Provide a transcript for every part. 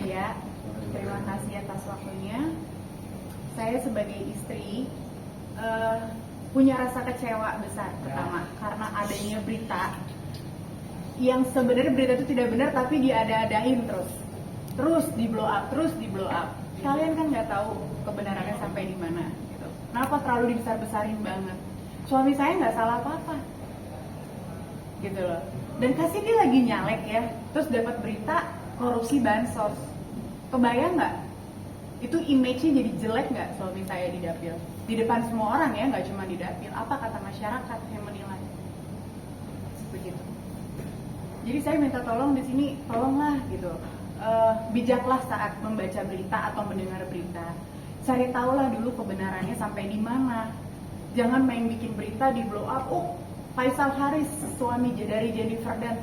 Ya, terima kasih atas waktunya. Saya sebagai istri punya rasa kecewa besar pertama karena adanya berita yang sebenarnya berita itu tidak benar tapi diada-adain terus di blow up. Kalian kan nggak tahu kebenarannya sampai di mana gitu. Kenapa terlalu dibesar-besarin banget? Suami saya nggak salah apa-apa gitu loh. Dan kasih dia lagi nyalek ya, terus dapat berita korupsi bansos. Kebayang nggak? Itu image-nya jadi jelek nggak suami saya di dapil? Di depan semua orang ya, nggak cuma di dapil. Apa kata masyarakat yang menilai? Begitu. Jadi saya minta tolong di sini, tolonglah gitu. Bijaklah saat membaca berita atau mendengar berita. Cari tahulah dulu kebenarannya sampai di mana. Jangan main bikin berita di blow up. Faisal Haris, suami dari Jennifer dan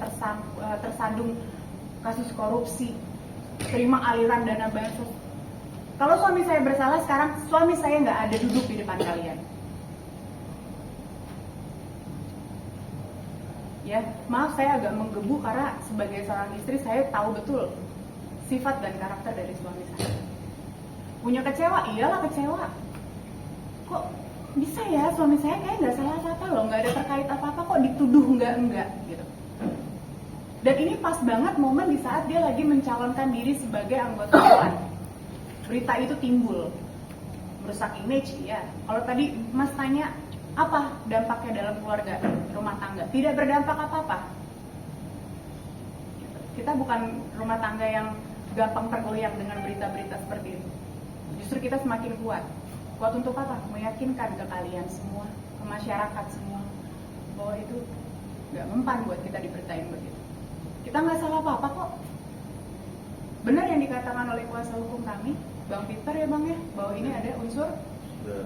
tersandung kasus korupsi, terima aliran dana bansos. Kalau suami saya bersalah sekarang, suami saya nggak ada duduk di depan kalian. Ya, maaf saya agak menggebu karena sebagai seorang istri saya tahu betul sifat dan karakter dari suami saya. Punya kecewa, iyalah kecewa. Kok bisa ya suami saya kayak nggak salah apa-apa loh, nggak ada terkait apa-apa kok dituduh enggak gitu. Dan ini pas banget momen di saat dia lagi mencalonkan diri sebagai anggota dewan. Berita itu timbul, merusak image ya. Kalau tadi Mas tanya apa dampaknya dalam keluarga rumah tangga, tidak berdampak apa-apa. Kita bukan rumah tangga yang gampang tergoyang dengan berita-berita seperti itu. Justru kita semakin kuat. Kuat untuk apa? Meyakinkan ke kalian semua, ke masyarakat semua, bahwa itu nggak mempan buat kita diberitain begitu. Kita nggak salah apa-apa kok. Benar yang dikatakan oleh kuasa hukum kami, Bang Peter ya Bang ya, bahwa ini ada unsur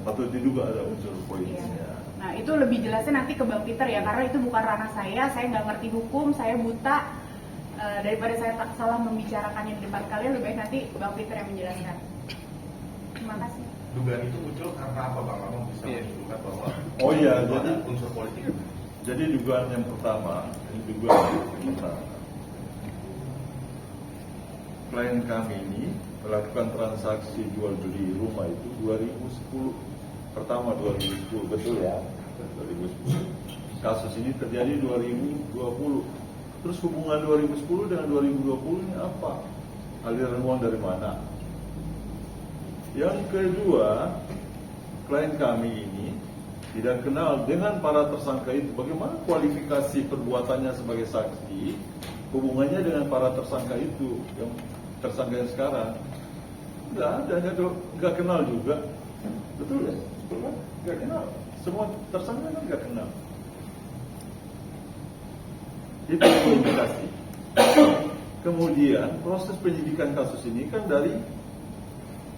patut diduga ada unsur politis. Iya. Nah itu lebih jelasnya nanti ke Bang Peter ya, karena itu bukan ranah saya nggak ngerti hukum, saya buta. Daripada saya tak salah membicarakannya di depan kalian, lebih baik nanti Bang Peter yang menjelaskan. Terima kasih. Dugaan itu muncul karena apa Bang? Abang bisa menunjukkan bahwa jadi ada unsur politik. Jadi dugaan yang pertama, klien kami ini melakukan transaksi jual beli rumah itu 2010. Pertama 2010, betul ya? 2010. Kasus ini terjadi 2020. Terus hubungan 2010 dengan 2020 ini apa? Aliran uang dari mana? Yang kedua, klien kami ini tidak kenal dengan para tersangka itu. Bagaimana kualifikasi perbuatannya sebagai saksi, hubungannya dengan para tersangka itu, yang tersangka yang sekarang? Nggak kenal juga. Betul ya? Betul kan? Nggak kenal. Semua tersangka kan nggak kenal. Itu kualifikasi. Kemudian proses penyidikan kasus ini kan dari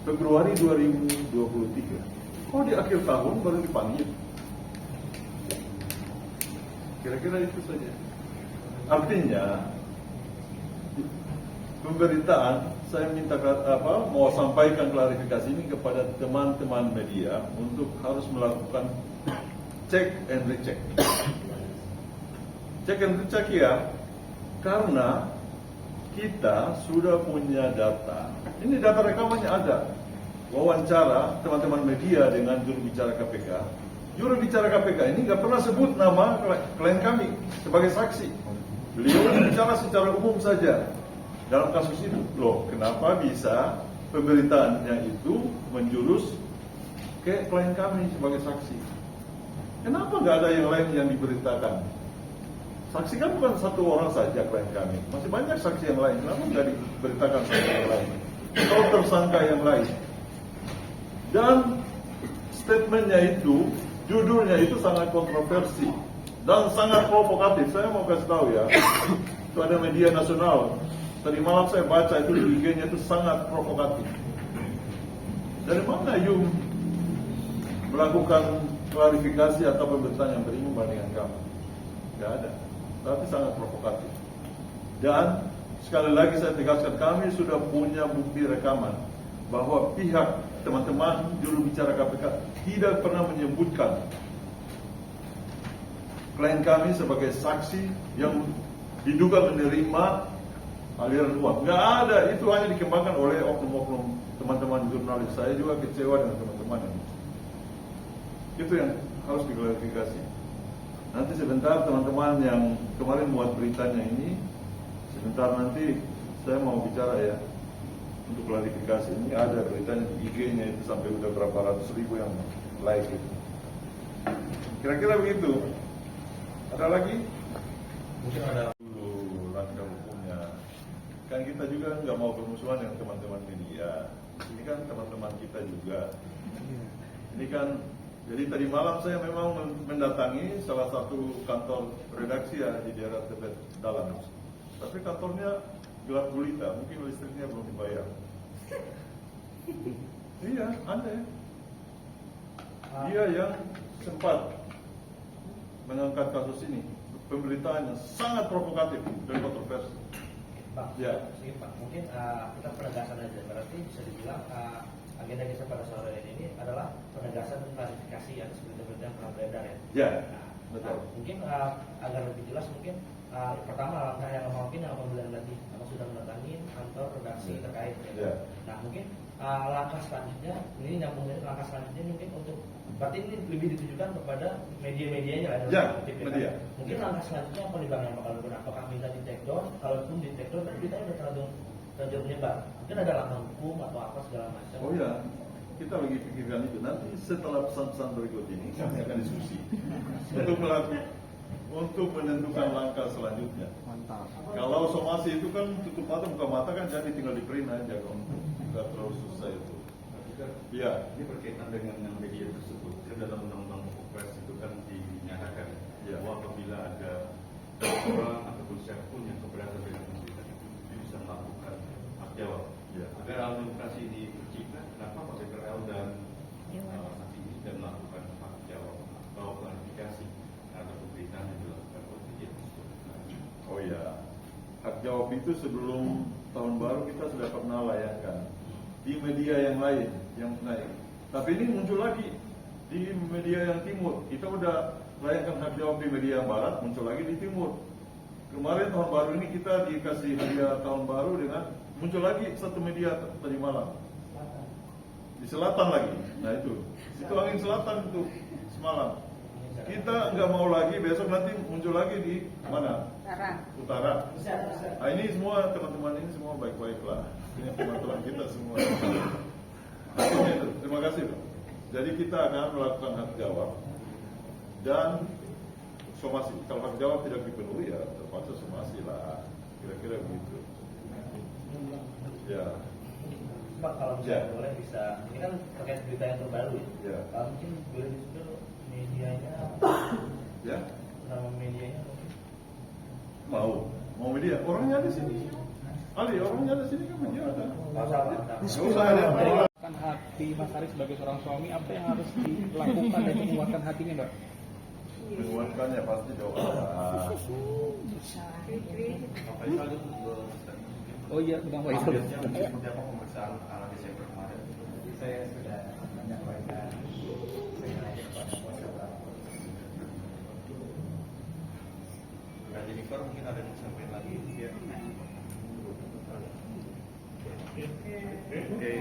Februari 2023. Kok di akhir tahun baru dipanggil? Kira-kira itu saja. Artinya pemberitaan, saya minta mau sampaikan klarifikasi ini kepada teman-teman media untuk harus melakukan cek and recheck. Cek and recheck ya, karena kita sudah punya data. Ini data rekamannya ada. Wawancara teman-teman media dengan juru bicara KPK. Juru bicara KPK ini nggak pernah sebut nama klien kami sebagai saksi. Beliau bicara secara umum saja dalam kasus itu. Loh, kenapa bisa pemberitaannya itu menjurus ke klien kami sebagai saksi? Kenapa nggak ada yang lain yang diberitakan? Saksi kan bukan satu orang saja klien kami, masih banyak saksi yang lain. Kenapa nggak diberitakan saksi yang lain? Atau tersangka yang lain? Dan statementnya itu, judulnya itu sangat kontroversi dan sangat provokatif. Saya mau kasih tahu ya, itu ada media nasional. Tadi malam saya baca itu di IG-nya itu sangat provokatif. Dari mana you melakukan klarifikasi atau pemberitaan yang berimbang dengan kamu? Tidak ada, tapi sangat provokatif. Dan sekali lagi saya tegaskan, kami sudah punya bukti rekaman bahwa pihak teman-teman juru bicara KPK tidak pernah menyebutkan klien kami sebagai saksi yang diduga menerima aliran uang. Nggak ada, itu hanya dikembangkan oleh oknum-oknum teman-teman jurnalis. Saya juga kecewa dengan teman-teman yang itu yang harus diklarifikasi. Nanti sebentar teman-teman yang kemarin buat beritanya ini, sebentar nanti saya mau bicara ya untuk klarifikasi. Ini ada beritanya di IG-nya itu sampai udah berapa ratus ribu yang like itu. Kira-kira begitu. Ada lagi? Mungkin ada Dulu langkah hukumnya. Kan kita juga nggak mau bermusuhan dengan teman-teman media. Ini kan teman-teman kita juga. Ini kan, jadi tadi malam saya memang mendatangi salah satu kantor redaksi ya di daerah Tebet Dalam. Tapi kantornya gelap gulita, mungkin listriknya belum dibayar. Iya, aneh. Dia yang sempat mengangkat kasus ini, pemberitaannya sangat provokatif dan kontroversi. Pak, Ya. sedikit Pak, mungkin kita penegasan aja, berarti bisa dibilang agenda kita pada sore ini adalah penegasan dan klarifikasi atas berita-berita yang pernah beredar ya. Ya, Nah, betul. mungkin agar lebih jelas mungkin pertama langkah yang mungkin yang apabila nanti sudah mendatangi kantor redaksi terkait ya. Ya. Nah mungkin langkah selanjutnya ini nyambung dari langkah selanjutnya mungkin untuk berarti ini lebih ditujukan kepada media-medianya lah Ya, tip, media. Mungkin langkah selanjutnya apa nih Bang yang bakal dilakukan? Apakah minta di take down? Kalaupun di take down, kita udah terlanjur menyebar. Mungkin ada langkah hukum atau apa segala macam. Oh ya, kita lagi pikirkan itu. Nanti setelah pesan-pesan berikut ini kami akan diskusi untuk menentukan langkah selanjutnya. Mantap. Kalau somasi itu kan tutup mata buka mata kan, jadi tinggal di print aja kalau nggak terlalu susah itu. Ya, ini berkaitan dengan yang media tersebut. Kan dalam undang-undang pokok pers itu kan dinyatakan Ya. bahwa apabila ada orang ataupun siapapun yang keberatan dengan pemberitaan itu bisa melakukan hak jawab. Ya. Agar alam demokrasi ini tercipta, kenapa Pak BPL dan nanti ini dan melakukan hak jawab atau klarifikasi terhadap pemberitaan yang dilakukan oleh media tersebut. oh ya, hak jawab itu sebelum tahun baru kita sudah pernah layangkan di media yang lain yang naik. Tapi ini muncul lagi di media yang timur. Kita udah layangkan hak jawab di media yang barat, muncul lagi di timur. Kemarin tahun baru ini kita dikasih hadiah tahun baru dengan muncul lagi satu media tadi malam di selatan lagi. Nah itu angin selatan itu semalam. Kita nggak mau lagi, besok nanti muncul lagi di mana? Utara. Nah ini semua teman-teman ini semua baik-baik lah. Ini teman-teman kita semua. Artinya itu, terima kasih Pak. Jadi kita akan melakukan hak jawab dan somasi. Kalau hak jawab tidak dipenuhi ya terpaksa somasi lah. Kira-kira begitu. Ya. Pak kalau misalnya boleh bisa, ini kan terkait berita yang terbaru ya. Ya. Kalau mungkin boleh disebut medianya, Ya. nama medianya mungkin. Mau media. Orangnya ada sini. Ali, orangnya ada sini kan media ada. Mantap. Nggak usah ada. Menguatkan hati Mas Aris sebagai seorang suami, apa yang harus dilakukan untuk menguatkan hatinya, Mbak? Menguatkannya pasti doa. Pak Faisal itu Oh iya, Bang Faisal. seperti apa pemeriksaan Desember kemarin? Saya sudah menyampaikan sengaja kepada kuasa hukum. Kak Jennifer mungkin ada yang sampaikan lagi? Ya. Oke.